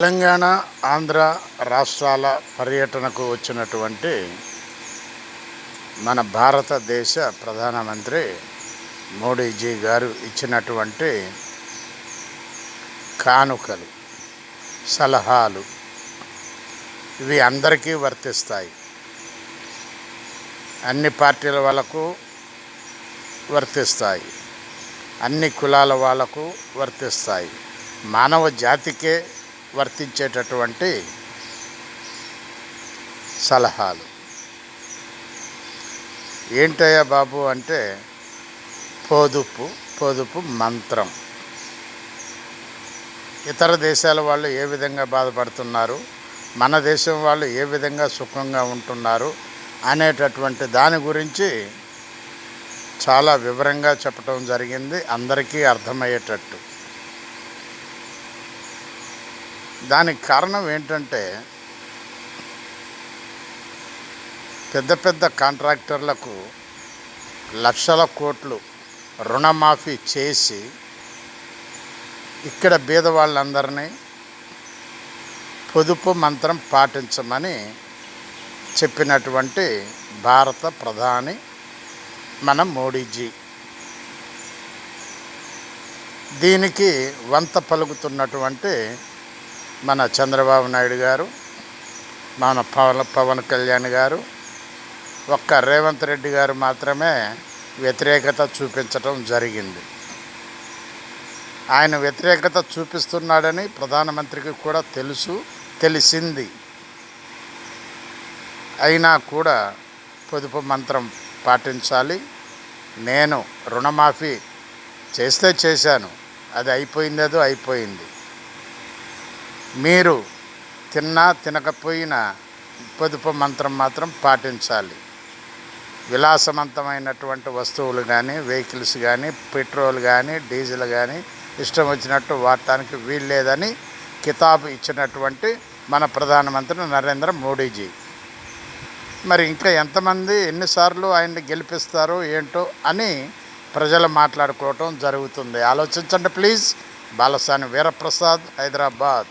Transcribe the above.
తెలంగాణ, ఆంధ్ర రాష్ట్రాల పర్యటనకు వచ్చినటువంటి మన భారతదేశ ప్రధానమంత్రి మోడీజీ గారు ఇచ్చినటువంటి కానుకలు, సలహాలు ఇవి అందరికీ వర్తిస్తాయి. అన్ని పార్టీల వాళ్ళకు వర్తిస్తాయి, అన్ని కులాల వాళ్ళకు వర్తిస్తాయి, మానవ జాతికే వర్తించేటటువంటి సలహాలు. ఏంటయ్యా బాబు అంటే పొదుపు మంత్రం. ఇతర దేశాల వాళ్ళు ఏ విధంగా బాధపడుతున్నారు, మన దేశం వాళ్ళు ఏ విధంగా సుఖంగా ఉంటున్నారు అనేటటువంటి దాని గురించి చాలా వివరంగా చెప్పడం జరిగింది, అందరికీ అర్థమయ్యేటట్టు. దానికి కారణం ఏంటంటే పెద్ద పెద్ద కాంట్రాక్టర్లకు లక్షల కోట్లు రుణమాఫీ చేసి ఇక్కడ బీద వాళ్ళందరినీ పొదుపు మంత్రం పాటించమని చెప్పినటువంటి భారత ప్రధాని మన మోడీజీ. దీనికి వంత పలుకుతున్నటువంటి మన చంద్రబాబు నాయుడు గారు, మన పవన్ కళ్యాణ్ గారు, ఒక్క రేవంత్ రెడ్డి గారు మాత్రమే వ్యతిరేకత చూపించటం జరిగింది. ఆయన వ్యతిరేకత చూపిస్తున్నాడని ప్రధానమంత్రికి కూడా తెలిసింది. అయినా కూడా పొదుపు మంత్రం పాటించాలి. నేను రుణమాఫీ చేస్తే చేశాను, అది అయిపోయిందేదో అయిపోయింది. మీరు తిన్నా తినకపోయినా పొదుపు మంత్రం మాత్రం పాటించాలి. విలాసవంతమైనటువంటి వస్తువులు కానీ, వెహికల్స్ కానీ, పెట్రోల్ కానీ, డీజిల్ కానీ ఇష్టం వచ్చినట్టు వాడటానికి వీల్లేదని కితాబు ఇచ్చినటువంటి మన ప్రధానమంత్రి నరేంద్ర మోడీజీ. మరి ఇంకా ఎంతమంది ఎన్నిసార్లు ఆయన్ని గెలిపిస్తారో ఏంటో అని ప్రజలు మాట్లాడుకోవటం జరుగుతుంది. ఆలోచించండి ప్లీజ్. బాలసాని వీరప్రసాద్, హైదరాబాద్.